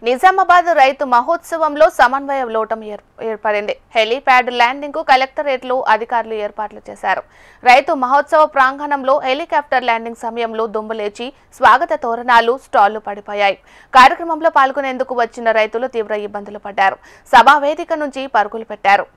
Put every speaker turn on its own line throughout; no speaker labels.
నిజామాబాద్ రైతు మహోత్సవంలో సమన్వయ లోటం ఏర్పడింది. హెలీప్యాడ్ ల్యాండింగ్ కు కలెక్టరేట్లో అధికారులు ఏర్పాట్లు చేశారు. రైతు మహోత్సవ ప్రాంగణంలో హెలికాప్టర్ ల్యాండింగ్ సమయంలో దుమ్ము లేచి స్వాగత తోరణాలు, స్టాళ్లు పడిపోయాయి. కార్యక్రమంలో పాల్గొనేందుకు వచ్చిన రైతులు తీవ్ర ఇబ్బందులు పడ్డారు. సభా వేదిక నుంచి పరుగులు పెట్టారు.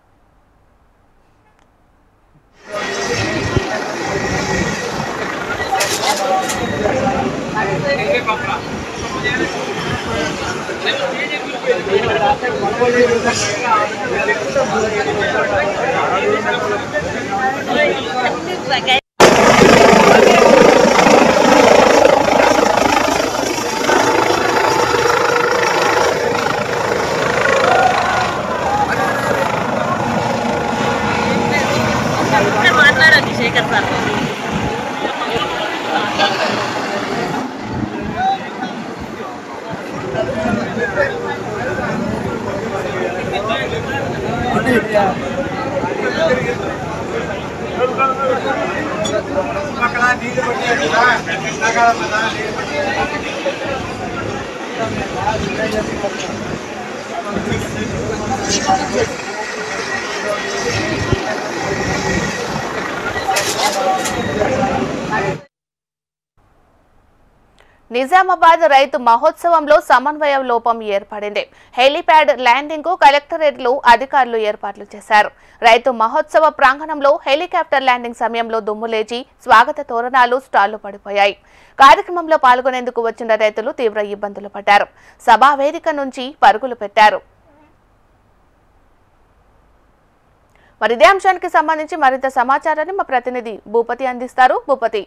మాట్లాడండి శేఖర్ సార్. నిజామాబాద్ రైతు మహోత్సవంలో సమన్వయ లోపం ఏర్పడింది. హెలీప్యాడ్ ల్యాండింగ్ కు కలెక్టరేట్లో అధికారులు ఏర్పాట్లు చేశారు. రైతు మహోత్సవ ప్రాంగణంలో హెలికాప్టర్ ల్యాండింగ్ సమయంలో దుమ్ము లేచి స్వాగత తోరణాలు, స్టాళ్లు పడిపోయాయి. కార్యక్రమంలో పాల్గొనేందుకు వచ్చిన రైతులు తీవ్ర ఇబ్బందులు పడ్డారు. సభా వేదిక నుంచి పరుగులు పెట్టారు. మరి ఇదే అంశానికి సంబంధించి మరింత సమాచారాన్ని మా ప్రతినిధి భూపతి అందిస్తారు. భూపతి.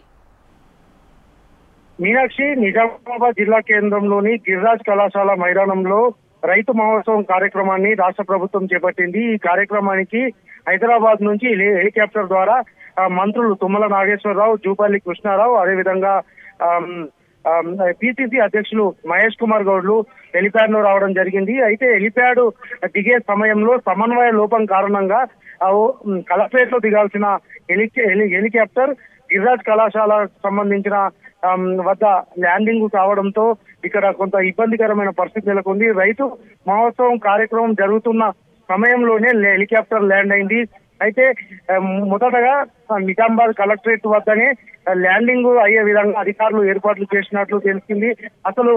మీనాక్షి, నిజామాబాద్ జిల్లా కేంద్రంలోని గిరిరాజ్ కళాశాల మైదానంలో రైతు మహోత్సవం కార్యక్రమాన్ని రాష్ట్ర ప్రభుత్వం చేపట్టింది. ఈ కార్యక్రమానికి హైదరాబాద్ నుంచి హెలికాప్టర్ ద్వారా మంత్రులు తుమ్మల నాగేశ్వరరావు, జూపల్లి కృష్ణారావు, అదేవిధంగా పిసిసి అధ్యక్షులు మహేష్ కుమార్ గౌడ్లు హెలిప్యాడ్ లో రావడం జరిగింది. అయితే హెలిప్యాడ్ దిగే సమయంలో సమన్వయ లోపం కారణంగా కలెక్టరేట్ లో దిగాల్సిన హెలికాప్టర్ గిరిరాజ్ కళాశాల సంబంధించిన వద్ద ల్యాండింగ్ కావడంతో ఇక్కడ కొంత ఇబ్బందికరమైన పరిస్థితి నెలకొంది. రైతు మహోత్సవం కార్యక్రమం జరుగుతున్న సమయంలోనే హెలికాప్టర్ ల్యాండ్ అయింది. అయితే మొదటగా నిజామాబాద్ కలెక్టరేట్ వద్దనే ల్యాండింగ్ అయ్యే విధంగా అధికారులు ఏర్పాట్లు చేసినట్లు తెలిసింది. అసలు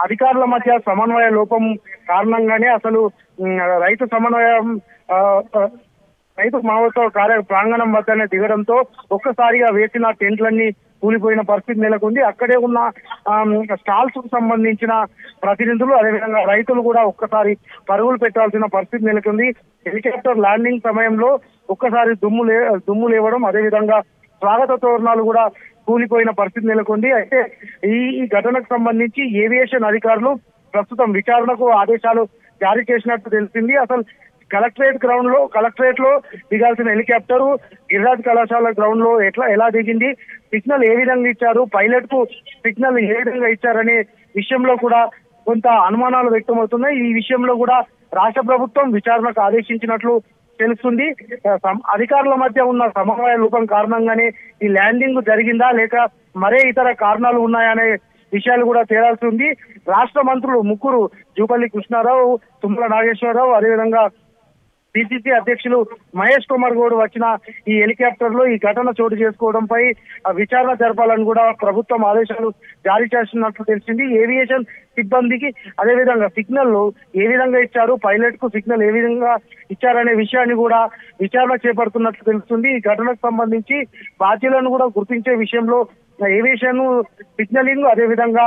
అధికారుల మధ్య సమన్వయ లోపం కారణంగానే అసలు రైతు మహోత్సవ ప్రాంగణం వద్దనే దిగడంతో ఒక్కసారిగా వేసిన టెంట్లన్నీ కూలిపోయిన పరిస్థితి నెలకొంది. అక్కడే ఉన్న స్టాల్స్ కు సంబంధించిన ప్రతినిధులు, అదేవిధంగా రైతులు కూడా ఒక్కసారి పెట్టాల్సిన పరిస్థితి నెలకొంది. హెలికాప్టర్ ల్యాండింగ్ సమయంలో ఒక్కసారి దుమ్ము లేవడం, అదేవిధంగా స్వాగత తోరణాలు కూడా కూలిపోయిన పరిస్థితి నెలకొంది. అయితే ఈ ఘటనకు సంబంధించి ఏవియేషన్ అధికారులు ప్రస్తుతం విచారణకు ఆదేశాలు జారీ చేసినట్టు తెలిసింది. అసలు కలెక్టరేట్ లో దిగాల్సిన హెలికాప్టర్ గిరిరాజ్ కళాశాల గ్రౌండ్ లో ఎలా దిగింది, సిగ్నల్ ఏ విధంగా ఇచ్చారు, పైలట్ కు సిగ్నల్ ఏ విధంగా ఇచ్చారనే విషయంలో కూడా కొంత అనుమానాలు వ్యక్తమవుతున్నాయి. ఈ విషయంలో కూడా రాష్ట్ర ప్రభుత్వం విచారణకు ఆదేశించినట్లు తెలుస్తుంది. అధికారుల మధ్య ఉన్న సమన్వయ లోపం కారణంగానే ఈ ల్యాండింగ్ జరిగిందా లేక మరే ఇతర కారణాలు ఉన్నాయనే విషయాలు కూడా తేలాల్సి ఉంది. రాష్ట్ర మంత్రులు ముగ్గురు జూపల్లి కృష్ణారావు, తుమ్మల నాగేశ్వరరావు, అదేవిధంగా పిసిసి అధ్యక్షులు మహేష్ కుమార్ గౌడ్ వచ్చిన ఈ హెలికాప్టర్ లో ఈ ఘటన చోటు చేసుకోవడంపై విచారణ జరపాలని కూడా ప్రభుత్వం ఆదేశాలు జారీ చేస్తున్నట్లు తెలిసింది. ఏవియేషన్ సిబ్బందికి అదేవిధంగా సిగ్నల్ ఏ విధంగా ఇచ్చారు, పైలట్ కు సిగ్నల్ ఏ విధంగా ఇచ్చారనే విషయాన్ని కూడా విచారణ చేపడుతున్నట్లు తెలుస్తుంది. ఈ ఘటనకు సంబంధించి బాధ్యులను కూడా గుర్తించే విషయంలో ఏవియేషన్ సిగ్నలింగ్, అదేవిధంగా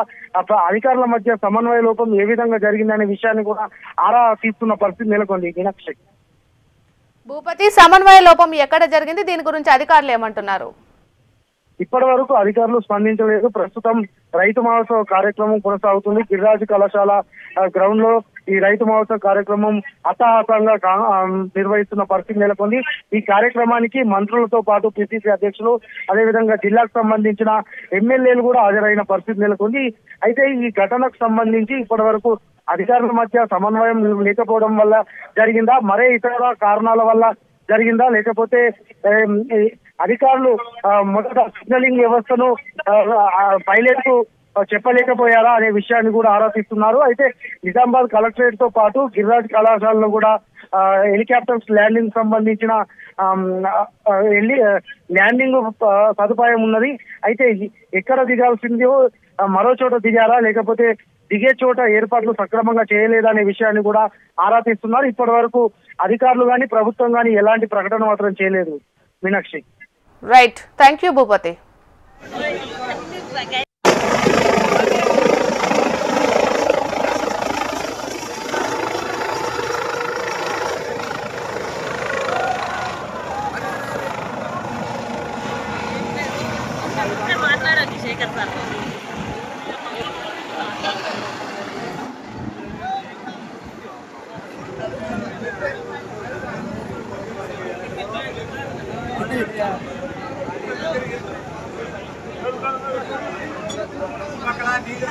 అధికారుల మధ్య సమన్వయ లోపం ఏ విధంగా జరిగిందనే విషయాన్ని కూడా ఆరా తీస్తున్న పరిస్థితి నెలకొంది. మీనాక్షి.
భూపతి, సమన్వయ లోపం ఎక్కడ జరిగింది, దీని గురించి అధికారులు ఏమంటున్నారు?
ఇప్పటి వరకు అధికారులు స్పందించలేదు. ప్రస్తుతం రైతు మహోత్సవ కార్యక్రమం కొనసాగుతుంది. గిరిరాజు కళాశాల గ్రౌండ్ లో ఈ రైతు మహోత్సవ కార్యక్రమం అట్టహాసంగా నిర్వహిస్తున్న పరిస్థితి నెలకొంది. ఈ కార్యక్రమానికి మంత్రులతో పాటు పిసిసి అధ్యక్షులు, అదేవిధంగా జిల్లాకు సంబంధించిన ఎమ్మెల్యేలు కూడా హాజరైన పరిస్థితి నెలకొంది. అయితే ఈ ఘటనకు సంబంధించి ఇప్పటి వరకు అధికారుల మధ్య సమన్వయం లేకపోవడం వల్ల జరిగిందా, మరే ఇతర కారణాల వల్ల జరిగిందా, లేకపోతే అధికారులు మొదట సిగ్నలింగ్ వ్యవస్థను పైలట్ కు చెప్పలేకపోయారా అనే విషయాన్ని కూడా ఆరా తీస్తున్నారు. అయితే నిజామాబాద్ కలెక్టరేట్ తో పాటు గిరిరాజ్ కళాశాలలో కూడా హెలికాప్టర్స్ ల్యాండింగ్ సంబంధించిన ల్యాండింగ్ సదుపాయం ఉన్నది. అయితే ఎక్కడ దిగాల్సిందో మరో చోట దిగారా లేకపోతే దిగే చోట ఏర్పాట్లు సక్రమంగా చేయలేదా అనే విషయాన్ని కూడా ఆరా తీస్తున్నారు. ఇప్పటి వరకు అధికారులు గాని ప్రభుత్వం గాని ఎలాంటి ప్రకటన మాత్రం చేయలేదు. Meenakshi.
Right, thank you Bhupathi.
మాట్లాడండి శేఖర్ సార్.
అక్కడ నీళ్ళు